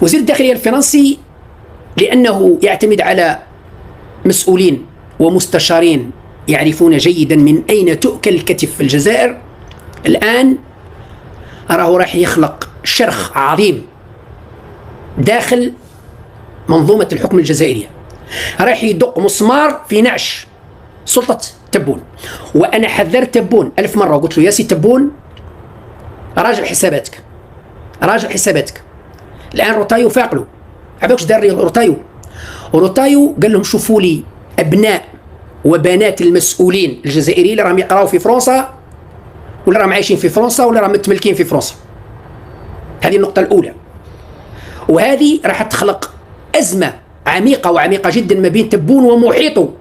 وزير الداخلية الفرنسي لأنه يعتمد على مسؤولين ومستشارين يعرفون جيدا من أين تؤكل الكتف في الجزائر، الآن راه راح يخلق شرخ عظيم داخل منظومة الحكم الجزائرية، راح يدق مسمار في نعش سلطة تبون. وأنا حذرت تبون 1000 مرة وقلت له يا سي تبون راجع حساباتك، راجع حساباتك. الآن روتايو فاقلوا عباكش دار روتايو قال لهم شوفوا لي أبناء وبنات المسؤولين الجزائريين اللي راهم يقراوا في فرنسا ولا راهم عايشين في فرنسا ولا راهم متملكين في فرنسا. هذه النقطة الأولى، وهذه راح تخلق أزمة عميقة وعميقة جدا ما بين تبون ومحيطه،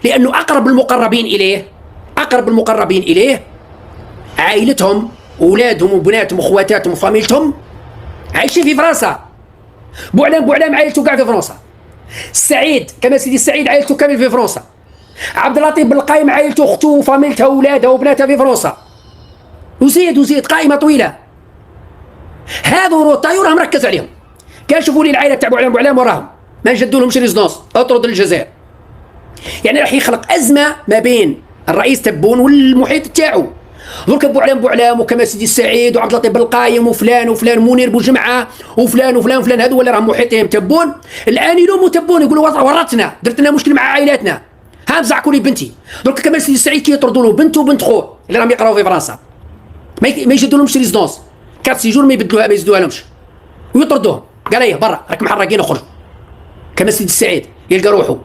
لأنه أقرب المقربين إليه عائلتهم، أولادهم وبناتهم وأخواتاتهم وفاميلتهم عايشين في فرنسا. بوعلام عائلته قاعد في فرنسا. السعيد كما سيدي السعيد عائلته كامل في فرنسا. عبد اللطيف بن القايم عائلته أخته وفاميلتها وأولادها وبناتها في فرنسا. وزيد قائمة طويلة. هذا روتايو راه مركز عليهم، كان شوفوا لي العائلة تاع بوعلام وراهم ما نجدوا لهمش ريزونس، اطرد للجزائر. يعني راح يخلق أزمة ما بين الرئيس تبون والمحيط تاعو. درك بوعلام وكما سيدي السعيد وعبد اللطيف بن القايم وفلان منير بوجمعة وفلان هذو اللي راهم محيطين تبون، الآن يلوموا تبون يقولوا ورطنا، درت لنا مشكل مع عائلاتنا، ها مزعكوا لي بنتي. درك كما سيدي السعيد كي يطردوا له بنته وبنت خوه اللي راهم يقراو في فرنسا ما يجدوا لهمش ريزونس، كارت سيجور ما يزدوها لهمش ويطردوهم، قال ايه برا راك محرقين اخرجوا. كما سيدي السعيد يلقى روحه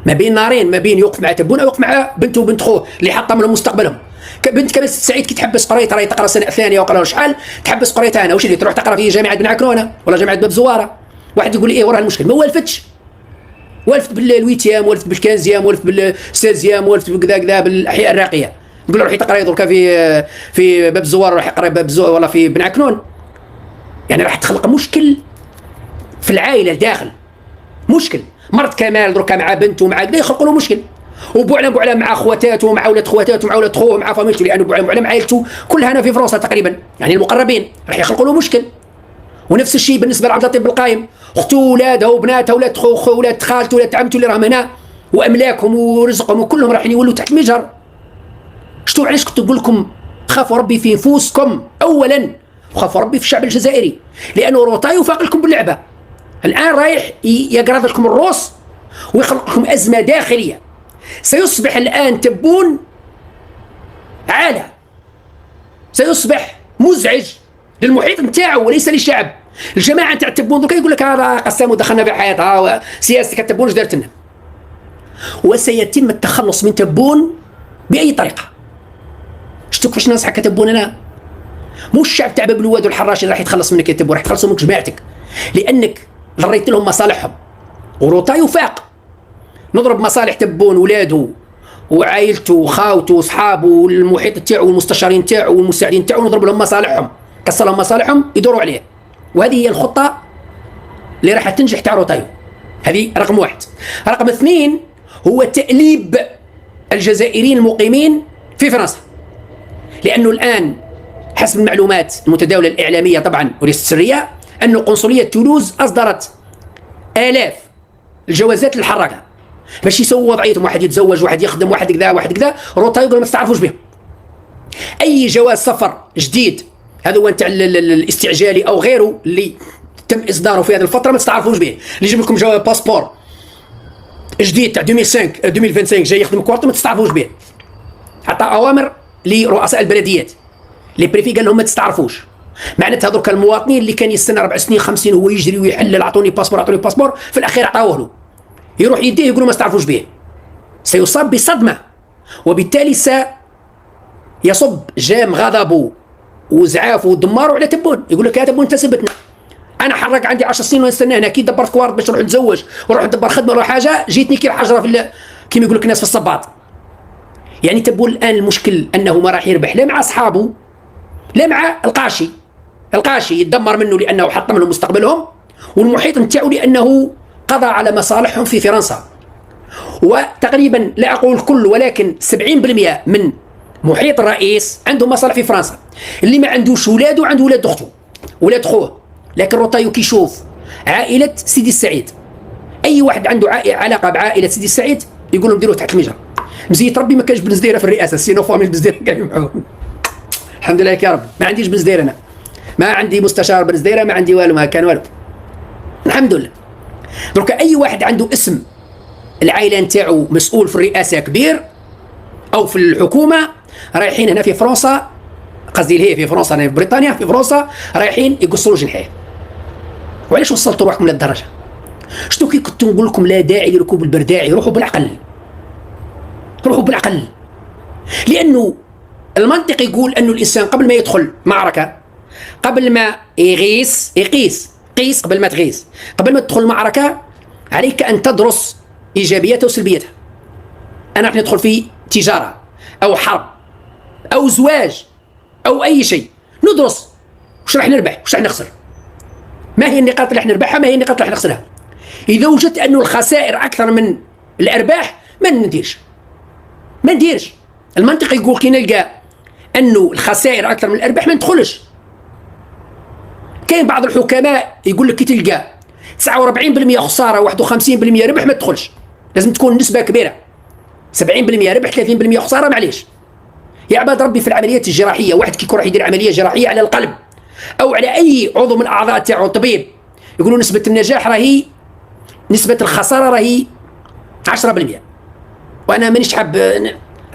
ما بين نارين، ما بين يوقف مع تبون او يوقف مع بنته وبنت خوه اللي حاطه لهم مستقبلهم. بنت كما سعيد كي تحبس قريتها راهي تقرا سنه ثانيه وقرا شحال تحبس قريتها انا واش اللي تروح تقرا في جامعه بن عكرونه ولا جامعه باب زواره. واحد يقول لي ايه وراه المشكل، ما والفتش، والفت بالويتيام، والفت بالكانزيام، والفت بالسيزيام، والفت بكذا بالاحياء الراقيه. نقول له روح يقرا دركا في باب زوار، راح يقرا باب زوار ولا في بن عكنون. يعني راح تخلق مشكل في العائله داخل، مشكل. مرض كمال دركا مع بنته ومع كذا يخلقوا له مشكل، وبوعلام مع اخواتاته ومع اولاد اخواتاته ومع اولاد خوه ومع فاميلته، لانه بوعلام عائلته كلها هنا في فرنسا تقريبا، يعني المقربين راح يخلقوا له مشكل. ونفس الشيء بالنسبه لعبد اللطيف بن القايم، اخته واولادها وبناتها اولاد خوه اولاد خالته اولاد عمته اللي راهم هنا واملاكهم ورزقهم وكلهم راح يولوا تحت مجهر. شتو علاش كنت نقول لكم خافوا ربي في نفوسكم اولا وخافوا ربي في الشعب الجزائري، لانه روتايو فاق لكم باللعبه. الان رايح يقرض لكم الروس ويخلق لكم ازمه داخليه. سيصبح الان تبون عالة، سيصبح مزعج للمحيط نتاعو وليس للشعب. الجماعه نتاع تبون دوكا يقول لك هذا قسام ودخلنا في حياتها سياسه تبون اش دارت لنا. وسيتم التخلص من تبون باي طريقه. شتو كيفاش ننصحك تبون انا؟ مو الشعب تاع باب الواد والحراش اللي راح يتخلص منك يا تبون، راح يتخلصوا منك جماعتك، لانك ضريت لهم مصالحهم. وروتايو فاق نضرب مصالح تبون ولاده وعائلته وخاوته واصحابه والمحيط تاعو والمستشارين تاعو والمساعدين تاعو، نضرب لهم مصالحهم، كسر لهم مصالحهم يدوروا عليه. وهذه هي الخطه اللي راح تنجح تاع روتايو. هذه رقم واحد. رقم اثنين هو تأليب الجزائريين المقيمين في فرنسا، لانه الان حسب المعلومات المتداوله الاعلاميه طبعا وليست سريه، ان قنصليه تولوز اصدرت آلاف الجوازات للحراقه باش يسووا وضعيتهم، واحد يتزوج واحد يخدم واحد كذا واحد كذا. روتايو يقول ما تستعرفوش بهم. اي جواز سفر جديد هذا هو نتاع الاستعجالي او غيره اللي تم اصداره في هذه الفتره ما تستعرفوش به. اللي يجيب لكم جواز باسبور جديد تاع 2025 جاي يخدم كوارتو ما تستعرفوش به. حتى اوامر لرؤساء البلديات لي بريفي قال لهم ما تستعرفوش. معناتها هذوك المواطنين اللي كان يستنى 4 سنين 50 وهو يجري ويحلل اعطوني باسبور في الاخير عطاوه له، يروح يديه يقولوا ما استعرفوش به، سيصاب بصدمه، وبالتالي سيصب جام غضبه وزعافه ودماره على تبون. يقول لك يا تبون انت سبتنا، انا حرق عندي 10 سنين ونستنى هنا، كي دبرت كوارت باش نروح نتزوج ونروح ندبر خدمه ولا حاجه جيتني كي الحجره في كيما يقول لك الناس في الصباط. يعني تبون الان المشكل انه ما راح يربح لا مع اصحابه لا مع القاشي يتدمر منه لانه حطم لهم مستقبلهم، والمحيط نتاعو لانه قضى على مصالحهم في فرنسا. وتقريبا لا اقول الكل ولكن 70% من محيط الرئيس عنده مصالح في فرنسا. اللي ما عندوش ولاده عنده ولاد اخته ولاد خوه. لكن روتايو كي يشوف عائله سيدي السعيد. اي واحد عنده علاقه بعائله سيدي السعيد يقول لهم ديروه تحت المجرى. مزيت ربي ما كانش بن زديره في الرئاسه، سينو فامي بن زديره كان معاهم. الحمد لله يا رب ما عنديش بن زديره، انا ما عندي مستشار بن زديره، ما عندي والو، ما كان والو، الحمد لله. دونك اي واحد عنده اسم العائله نتاعو مسؤول في الرئاسه كبير او في الحكومه، رايحين هنا في فرنسا، قصدي هي في فرنسا، انا في بريطانيا، في فرنسا رايحين يقصروا جنحيه. وعلاش وصلتوا روحكم للدرجه؟ شتو كي كنت نقول لكم لا داعي لركوب البرداعي، روحوا بالعقل، روحوا بالعقل. لانه المنطق يقول انه الانسان قبل ما يدخل معركه، قبل ما يقيس قبل ما تغيس، قبل ما تدخل معركه عليك ان تدرس ايجابياتها وسلبياتها. انا راح ندخل في تجاره او حرب او زواج او اي شيء، ندرس واش راح نربح واش راح نخسر، ما هي النقاط اللي راح نربحها، ما هي النقاط اللي راح نخسرها. اذا وجدت انه الخسائر اكثر من الارباح ما نديرش. المنطق يقول كي نلقى انه الخسائر اكثر من الارباح ما ندخلش. كاين بعض الحكماء يقول لك كي تلقى 49% خساره 51% ربح ما تدخلش، لازم تكون نسبه كبيره، 70% ربح 30% خساره، معليش. يا عباد ربي في العمليات الجراحيه، واحد كي يكون راح يدير عمليه جراحيه على القلب او على اي عضو من الاعضاء تاعو، طبيب يقولوا نسبه النجاح راهي، نسبه الخساره راهي 10%، وانا مانيش حاب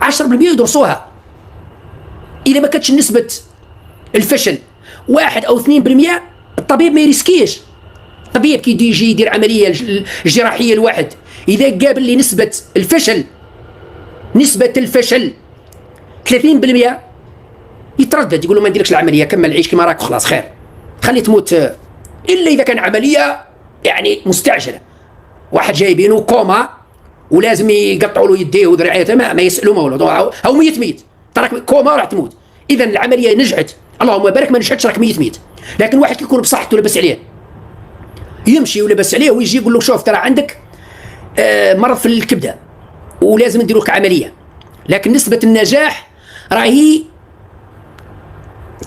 10% يدرسوها. اذا ما كانتش نسبه الفشل 1 أو 2%، الطبيب ما يريسكيش. الطبيب كي يجي يدير عمليه جراحيه لواحد، اذا قابل لي نسبه الفشل 30%، يتردد، يقول له ما نديركش العمليه، كمل عيش كما راك وخلاص، خير خلي تموت. الا اذا كان عمليه يعني مستعجله، واحد جايبينه كوما ولازم يقطعوا له يديه وذراعيه، ما يسالوا مولو او ميت تراك كوما راح تموت. اذا العمليه نجحت، اللهم بارك، ما نجحتش راك ميت. لكن واحد كيكون بصحته لبس عليه، يمشي ولبس عليه ويجي يقول له شوف ترى عندك مرض في الكبده ولازم نديروا لك عمليه، لكن نسبه النجاح راهي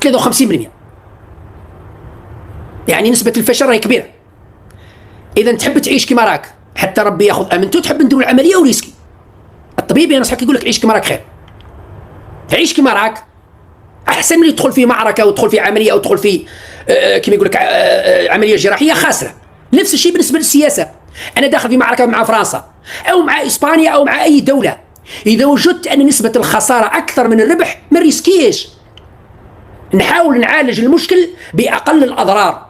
53%، يعني نسبه الفشل راهي كبيره. اذا تحب تعيش كما راك حتى ربي ياخذ امنته، تحب نديروا العمليه وريسكي، الطبيب ينصحك يقول لك عيش كما راك خير، تعيش كما راك احسن من يدخل في معركه وتدخل في عمليه او تدخل في كما يقول لك عمليه جراحيه خاسره. نفس الشيء بالنسبه للسياسه، انا داخل في معركه مع فرنسا او مع اسبانيا او مع اي دوله، اذا وجدت ان نسبه الخساره اكثر من الربح ما ريسكيش، نحاول نعالج المشكل باقل الاضرار.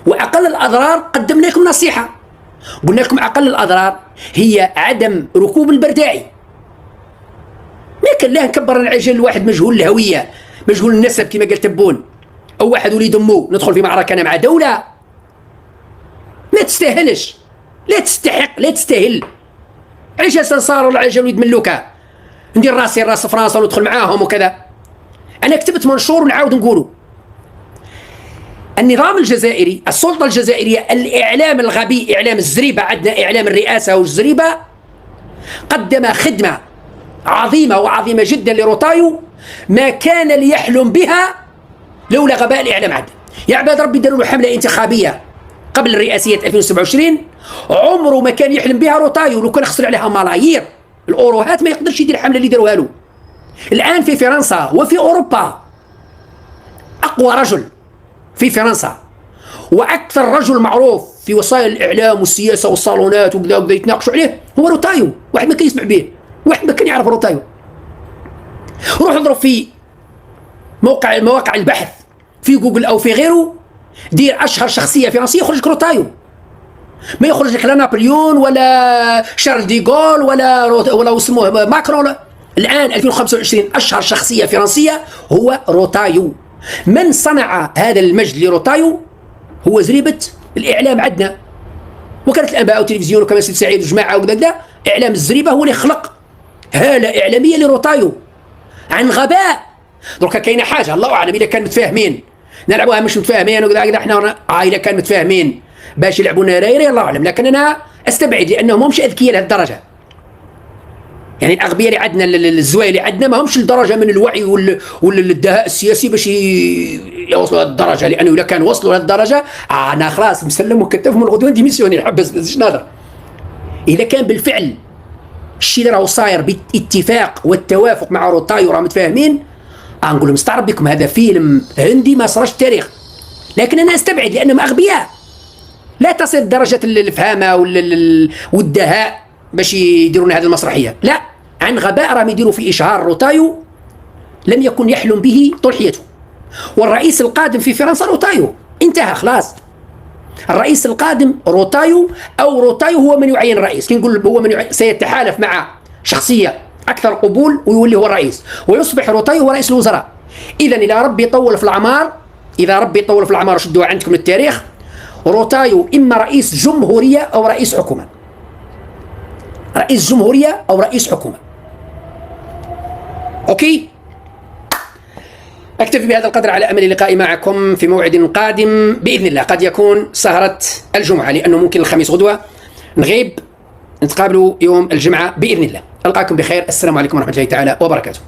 واقل الاضرار قدمنا لكم نصيحه، قلنا لكم اقل الاضرار هي عدم ركوب البرداعي. ما كان لا نكبر العجل واحد مجهول الهويه مجهول النسب كما قال تبون، او واحد وليد امه ندخل في معركه انا مع دوله ما تستاهلش، لا تستحق، لا تستاهل. علاش صار العجل وليد ملوكه ندير راسي راس فرنسا وندخل معاهم وكذا. انا كتبت منشور ونعاود نقوله، النظام الجزائري، السلطه الجزائريه، الاعلام الغبي، اعلام الزريبه، عندنا اعلام الرئاسه والزريبه، قدم خدمه عظيمه وعظيمه جدا لروتايو ما كان ليحلم بها لولا غباء الاعلام عنده. يا عباد ربي داروا له حمله انتخابيه قبل الرئاسيه 2027 عمره ما كان يحلم بها روتايو، لو كان خسر عليها ملايير الاوروهات ما يقدرش يدير الحمله اللي داروها له. الان في فرنسا وفي اوروبا اقوى رجل في فرنسا واكثر رجل معروف في وسائل الاعلام والسياسه والصالونات وكذا يتناقشوا عليه هو روتايو. واحد ما كان يسمع به، واحد ما كان يعرف روتايو. روح اضرب في مواقع البحث في جوجل او في غيره، دير اشهر شخصيه فرنسيه يخرج لك روتايو، ما يخرج لك لا نابليون ولا شارل ديغول ولا اسمه ماكرون. الان 2025 اشهر شخصيه فرنسيه هو روتايو. من صنع هذا المجد لروتايو هو زريبه الاعلام عندنا، وكانت الانباء والتلفزيون وكما سيد سعيد وجماعه وكذا، اعلام الزريبه هو اللي خلق هاله اعلاميه لروتايو عن غباء. دركا كاينه حاجه الله اعلم اذا كانوا متفاهمين نلعبوها، مش متفاهمين وكذا احنا اذا كانوا متفاهمين باش يلعبوا ناريري الله اعلم، لكن انا استبعد لانهم مش اذكياء لهذه الدرجه. يعني الاغبياء اللي عندنا الزوايا اللي عندنا ما همش لدرجه من الوعي والدهاء السياسي باش يوصلوا لهذه الدرجه، لانه اذا كان وصلوا لهذه الدرجه انا خلاص مسلم وكتف من الغدوه ديميسيوني حبس باش نهضر. اذا كان بالفعل الشيء اللي راهو صاير بالاتفاق والتوافق مع روتايو راه متفاهمين، نقول لهم استعرض بكم هذا فيلم هندي ما صارش التاريخ، لكن انا استبعد لانهم اغبياء لا تصل لدرجه الفهامه والدهاء باش يديرون هذه المسرحيه، لا، عن غباء راهم يديروا في اشهار روتايو لم يكن يحلم به طول حياته. والرئيس القادم في فرنسا روتايو، انتهى خلاص. الرئيس القادم روتايو، او روتايو هو من يعين الرئيس. كي نقول هو من سيتحالف مع شخصيه اكثر قبول ويولي هو الرئيس، ويصبح روتايو هو رئيس الوزراء. اذا الى ربي يطول في الاعمار، اذا ربي يطول في الاعمار وشدوها عندكم التاريخ، روتايو اما رئيس جمهوريه او رئيس حكومه. رئيس جمهوريه او رئيس حكومه. اوكي؟ أكتفي بهذا القدر على أمل اللقاء معكم في موعد قادم بإذن الله. قد يكون سهرة الجمعة لأنه ممكن الخميس غدوة نغيب، نتقابلوا يوم الجمعة بإذن الله. ألقاكم بخير، السلام عليكم ورحمة الله تعالى وبركاته.